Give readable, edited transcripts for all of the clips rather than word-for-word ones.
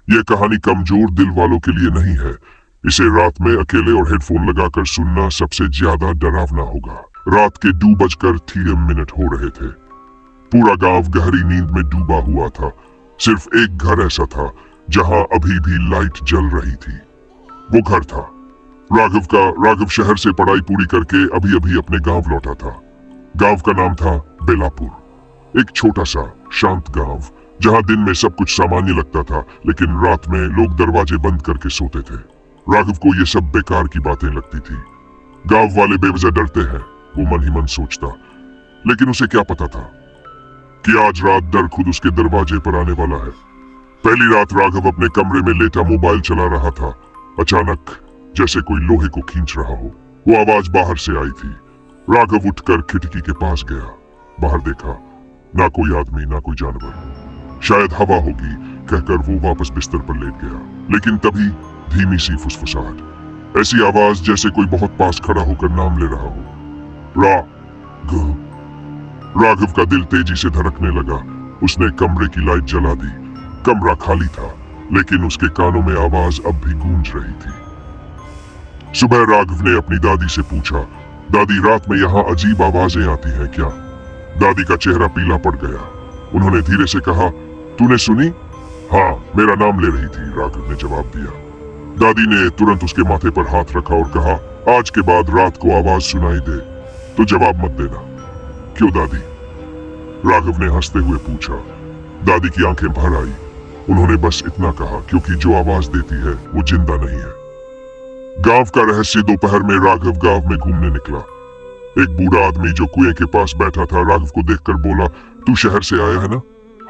यह कहानी कमजोर दिल वालों के लिए नहीं है। इसे रात में अकेले और हेडफोन लगाकर सुनना सबसे ज्यादा डरावना होगा। रात के 2:03 हो रहे थे। पूरा गांव गहरी नींद में डूबा हुआ था। सिर्फ एक घर ऐसा था जहां अभी भी लाइट जल रही थी। वो घर था राघव शहर से पढ़ाई पूरी करके अभी अभी अपने गांव लौटा था। गांव का नाम था बेलापुर। एक छोटा सा शांत गांव जहां दिन में सब कुछ सामान्य लगता था, लेकिन रात में लोग दरवाजे बंद करके सोते थे। राघव को ये सब बेकार की बातें लगती थी। गांव वाले बेवजह डरते हैं, वो मन ही मन सोचता। लेकिन उसे क्या पता था कि आज रात डर खुद उसके दरवाजे पर आने वाला है। पहली रात राघव अपने कमरे में लेटा मोबाइल चला रहा था। अचानक जैसे कोई लोहे को खींच रहा हो, वो आवाज बाहर से आई थी। राघव उठकर खिड़की के पास गया। बाहर देखा, ना कोई आदमी ना कोई जानवर। शायद हवा होगी कहकर वो वापस बिस्तर पर लेट गया। लेकिन तभी धीमी सी फुसफुसाहट, ऐसी आवाज जैसे कोई बहुत पास खड़ा होकर नाम ले रहा हो। राघव का दिल तेजी से धड़कने लगा। उसने कमरे की लाइट जला दी। कमरा खाली था, लेकिन उसके कानों में आवाज अब भी गूंज रही थी। सुबह राघव ने अपनी दादी से पूछा, दादी रात में यहाँ अजीब आवाजें आती हैं क्या? दादी का चेहरा पीला पड़ गया। उन्होंने धीरे से कहा, तूने सुनी? हाँ, मेरा नाम ले रही थी, राघव ने जवाब दिया। दादी ने तुरंत उसके माथे पर हाथ रखा और कहा, आज के बाद रात को आवाज सुनाई दे तो जवाब मत देना। क्यों दादी? राघव ने हंसते हुए पूछा। दादी की आंखें भर आई। उन्होंने बस इतना कहा, क्योंकि जो आवाज देती है वो जिंदा नहीं है। गांव का रहस्य। दोपहर में राघव गांव में घूमने निकला। एक बूढ़ा आदमी जो कुएं के पास बैठा था राघव को देखकर बोला, तू शहर से आया है ना?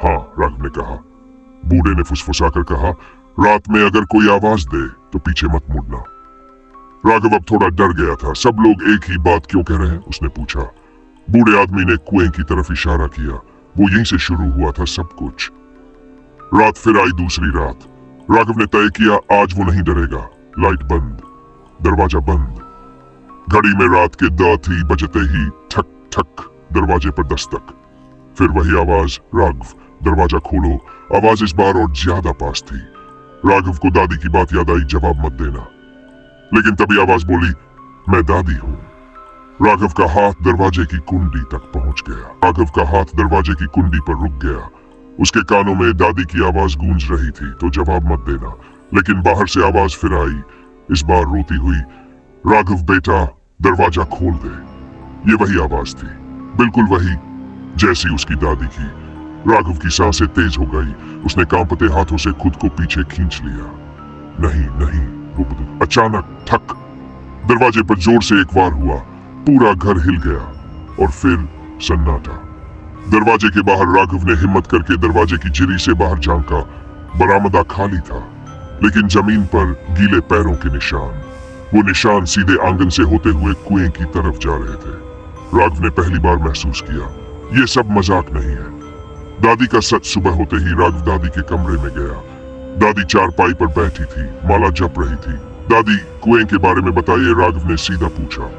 हाँ, राघव ने कहा। बूढ़े ने फुसफुसाकर कहा, रात में अगर कोई आवाज दे तो पीछे मत मुड़ना। राघव अब थोड़ा डर गया था। सब लोग एक ही बात क्यों कह रहे हैं? उसने पूछा। बूढ़े आदमी ने कुएं की तरफ इशारा किया। वो यहीं से शुरू हुआ था सब कुछ। रात फिर आई, दूसरी रात। राघव ने तय किया आज वो नहीं डरेगा। लाइट बंद, दरवाजा बंद। घड़ी में रात के 2:03 बजते ही ठक ठक दरवाजे पर दस्तक। फिर वही आवाज, राघव दरवाजा खोलो। आवाज इस बार और ज्यादा पास थी। राघव को दादी की बात याद आई, जवाब मत देना। लेकिन तभी आवाज बोली, मैं दादी हूं। राघव का हाथ दरवाजे की कुंडी तक पहुंच गया। राघव का हाथ दरवाजे की कुंडी पर रुक गया। उसके कानों में दादी की आवाज गूंज रही थी, तो जवाब मत देना। लेकिन बाहर से आवाज फिर आई, इस बार रोती हुई, राघव बेटा दरवाजा खोल दे। ये वही आवाज थी, बिल्कुल वही जैसी उसकी दादी की। राघव की सांसें तेज हो गई। उसने कांपते हाथों से खुद को पीछे खींच लिया। नहीं नहीं, वो अचानक ठक, दरवाजे पर जोर से एक वार हुआ। पूरा घर हिल गया और फिर सन्नाटा। दरवाजे के बाहर राघव ने हिम्मत करके दरवाजे की जिरी से बाहर झांका। बरामदा खाली था, लेकिन जमीन पर गीले पैरों के निशान। वो निशान सीधे आंगन से होते हुए कुएं की तरफ जा रहे थे। राघव ने पहली बार महसूस किया, ये सब मजाक नहीं है। दादी का सच। सुबह होते ही राघव दादी के कमरे में गया। दादी चारपाई पर बैठी थी, माला जप रही थी। दादी कुएं के बारे में बताइए, राघव ने सीधा पूछा।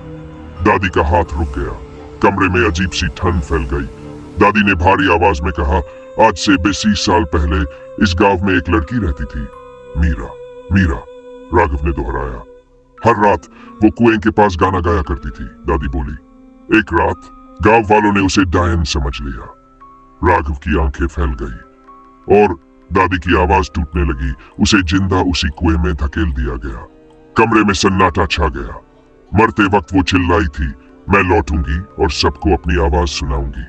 दादी का हाथ रुक गया। कमरे में अजीब सी ठंड फैल गई। दादी ने भारी आवाज में कहा, आज से 20 साल पहले इस गांव में एक लड़की रहती थी, मीरा। मीरा, राघव ने दोहराया। हर रात वो कुएं के पास गाना गाया करती थी, दादी बोली। एक रात गांव वालों ने उसे डायन समझ लिया। राघव की आंखें फैल गई और दादी की आवाज टूटने लगी। उसे जिंदा उसी कुएं में धकेल दिया गया। कमरे में सन्नाटा छा गया। मरते वक्त वो चिल्लाई थी, मैं लौटूंगी और सबको अपनी आवाज सुनाऊंगी।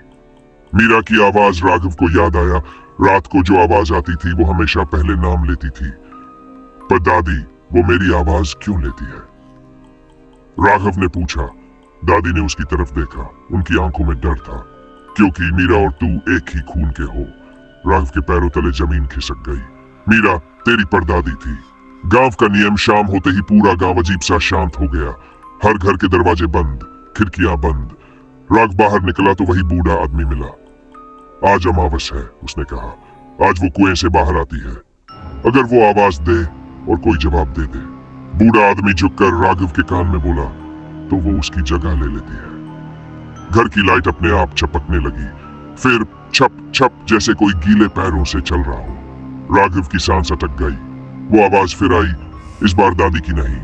मीरा की आवाज। राघव को याद आया, रात को जो आवाज आती थी वो हमेशा पहले नाम लेती थी। पर दादी, वो मेरी आवाज क्यों लेती है? राघव ने पूछा। दादी ने उसकी तरफ देखा। उनकी आंखों में डर था, क्योंकि मीरा और तू एक ही खून के हो। राघव के पैरों तले जमीन खिसक गई। मीरा तेरी परदादी थी। गांव का नियम, शाम होते ही पूरा गांव अजीब सा शांत हो गया। हर घर के दरवाजे बंद, खिड़कियां बंद। राघव बाहर निकला तो वही बूढ़ा आदमी मिला। आज अमावस है, उसने कहा। आज वो कुएं से बाहर आती है। अगर वो आवाज दे और कोई जवाब दे दे। बूढ़ा आदमी झुककर राघव के कान में बोला, तो वो उसकी जगह ले लेती है। घर की लाइट अपने आप चपकने लगी। फिर छप छप, जैसे कोई गीले पैरों से चल रहा हो। राघव की सांस अटक गई। वो आवाज फिर आई, इस बार दादी की नहीं,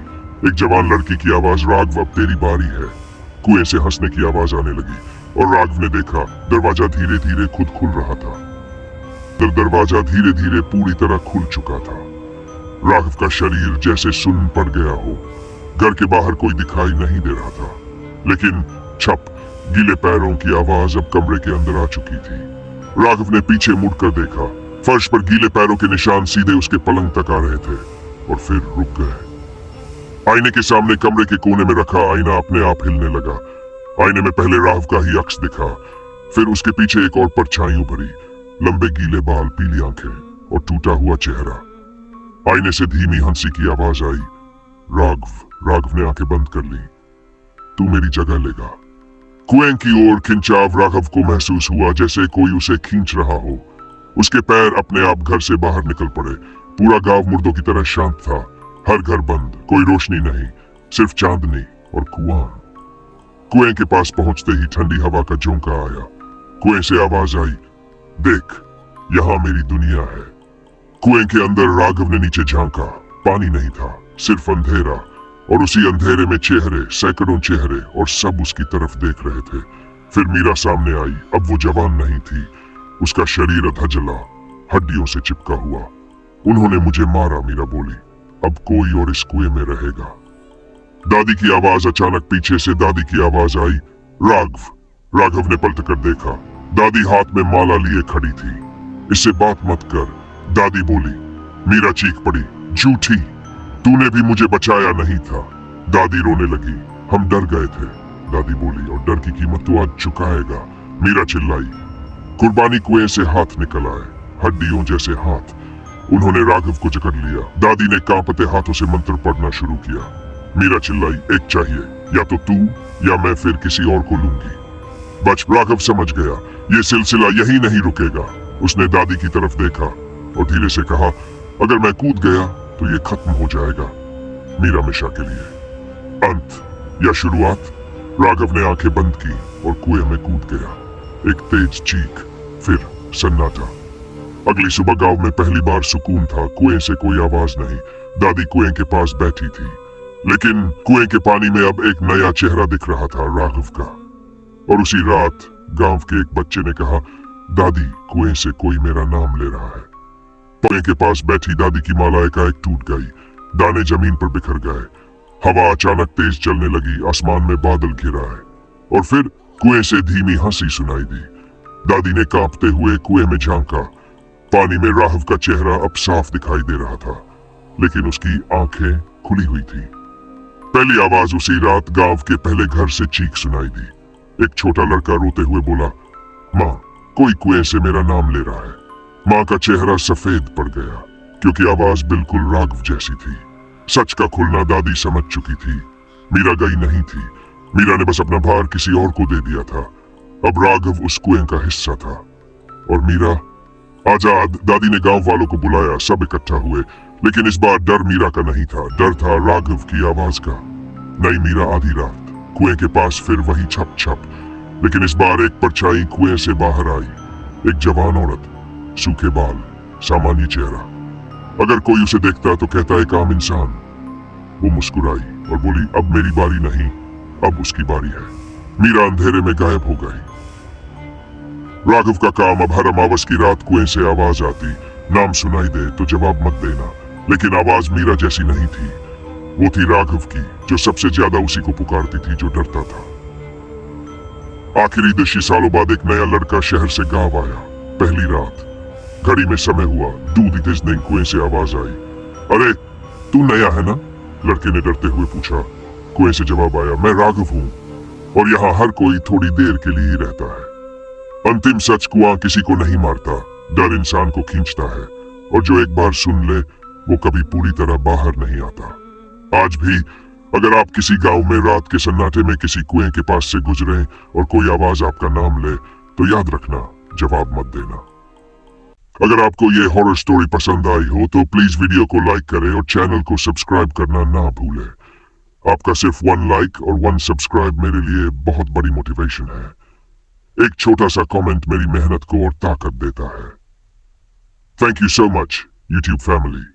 एक जवान लड़की की आवाज। राघव, अब तेरी बारी है। कुएं से हंसने की आवाज आने लगी और राघव ने देखा दरवाजा धीरे धीरे खुद खुल रहा था। दरवाजा धीरे धीरे पूरी तरह खुल चुका था। राघव का शरीर जैसे सुन्न पड़ गया हो। घर के बाहर कोई दिखाई नहीं दे रहा था, लेकिन छप गीले पैरों की आवाज अब कमरे के अंदर आ चुकी थी। राघव ने पीछे मुड़कर देखा। फर्श पर गीले पैरों के निशान सीधे उसके पलंग तक आ रहे थे और फिर रुक गए। आईने के सामने कमरे के कोने में रखा आईना अपने आप हिलने लगा। आईने में पहले राघव का ही अक्स दिखा, फिर उसके पीछे एक और परछाई उभरी, लंबे गीले बाल, पीली आंखें और टूटा हुआ चेहरा। आईने से धीमी हंसी की आवाज आई, राघव ने आंखें बंद कर ली। तू मेरी जगह लेगा। कुएं की ओर खिंचाव राघव को महसूस हुआ, जैसे कोई उसे खींच रहा हो। उसके पैर अपने आप घर से बाहर निकल पड़े। पूरा गांव मुर्दों की तरह शांत था। हर घर बंद, कोई रोशनी नहीं, सिर्फ चांदनी और कुआं। कुएं के पास पहुंचते ही ठंडी हवा का झोंका आया। कुएं से आवाज आई, देख, यहां मेरी दुनिया है। कुएं के अंदर राघव ने नीचे झांका। पानी नहीं था, सिर्फ अंधेरा, और उसी अंधेरे में चेहरे, सैकड़ों चेहरे, और सब उसकी तरफ देख रहे थे। फिर मीरा सामने आई। अब वो जवान नहीं थी, उसका शरीर अधा जला, हड्डियों से चिपका हुआ। उन्होंने मुझे मारा, मीरा बोली। अब कोई और इस कुएं में रहेगा। दादी की आवाज अचानक पीछे से दादी की आवाज आई, राघव ने पलट कर देखा। दादी हाथ में माला लिए खड़ी थी। इससे बात मत कर, दादी बोली। मीरा चीख पड़ी, झूठी, तूने भी मुझे बचाया नहीं था। दादी रोने लगी। हम डर गए थे, दादी बोली, और डर की कीमत तो आज चुकाएगा। मीरा चिल्लाई। कुर्बानी कुएं से हाथ निकल आए, हड्डियों जैसे हाथ। उन्होंने राघव को जकड़ लिया। दादी ने कांपते हाथों से मंत्र पढ़ना शुरू किया। मीरा चिल्लाई, एक चाहिए, या तो तू या मैं फिर किसी और को लूंगी। बच। राघव समझ गया, ये सिलसिला यही नहीं रुकेगा। उसने दादी की तरफ देखा और धीरे से कहा, अगर मैं कूद गया तो ये खत्म हो जाएगा। मीरा हमेशा के लिए। अंत या शुरुआत? राघव ने आंखें बंद की और कुएं में कूद गया। एक तेज चीख, फिर सन्नाटा। अगली सुबह गांव में पहली बार सुकून था। कुएं से कोई आवाज नहीं। दादी कुएं के पास बैठी थी, लेकिन कुएं के पानी में अब एक नया चेहरा दिख रहा था, राघव का। और उसी रात गांव के एक बच्चे ने कहा, दादी, कुएं से कोई मेरा नाम ले रहा है। कुएं के पास बैठी दादी की माला एकाएक टूट गई। दाने जमीन पर बिखर गए। हवा अचानक तेज चलने लगी। आसमान में बादल घिरा है। और फिर कुएं से धीमी हंसी सुनाई दी। दादी ने कांपते हुए कुएं में झांका। पानी में राघव का चेहरा अब साफ दिखाई दे रहा था, लेकिन उसकी आंखें खुली हुई थी। पहली आवाज उसी रात गांव के पहले घर से चीख सुनाई दी। एक छोटा लड़का रोते हुए बोला, माँ, कोई कुएं से मेरा नाम ले रहा है। माँ का चेहरा सफेद पड़ गया, क्योंकि आवाज बिल्कुल राघव जैसी थी। सच का खुलना दादी समझ चुकी थी। मीरा गई नहीं थी। मीरा ने बस अपना भार किसी और को दे दिया था। अब राघव उस कुएं का हिस्सा था। और मीरा आजाद। दादी ने गांव वालों को बुलाया। सब इकट्ठा हुए, लेकिन इस बार डर मीरा का नहीं था। डर था राघव की आवाज का। नई मीरा आधी रात, कुएं के पास फिर वही छप छप, लेकिन इस बार एक परछाई कुएं से बाहर आई। एक जवान औरत, सूखे बाल, सामान्य चेहरा। अगर कोई उसे देखता तो कहता एक आम इंसान। वो मुस्कुराई और बोली, अब मेरी बारी नहीं, अब उसकी बारी है। मीरा अंधेरे में गायब हो गई। राघव का काम अब हर अमावस की रात कुएं से आवाज आती, नाम सुनाई दे तो जवाब मत देना। लेकिन आवाज मीरा जैसी नहीं थी। वो थी राघव की, जो सबसे ज्यादा उसी को पुकारती थी जो डरता था। आखिरी 10 सालों बाद एक नया लड़का शहर से गांव आया। पहली रात, घड़ी में समय हुआ। दूध इतने दिन कुएं से आवाज आई, अरे तू नया है ना? लड़के ने डरते हुए पूछा। कुएं से जवाब आया, मैं राघव हूं, और यहाँ हर कोई थोड़ी देर के लिए ही रहता है। अंतिम सच, कुआं किसी को नहीं मारता, डर इंसान को खींचता है, और जो एक बार सुन ले वो कभी पूरी तरह बाहर नहीं आता। आज भी अगर आप किसी गांव में रात के सन्नाटे में किसी कुएं के पास से गुजरे और कोई आवाज आपका नाम ले, तो याद रखना, जवाब मत देना। अगर आपको ये हॉरर स्टोरी पसंद आई हो तो प्लीज वीडियो को लाइक करें और चैनल को सब्सक्राइब करना ना भूलें। आपका सिर्फ 1 लाइक और 1 सब्सक्राइब मेरे लिए बहुत बड़ी मोटिवेशन है। एक छोटा सा कमेंट मेरी मेहनत को और ताकत देता है। Thank you so much. YouTube family.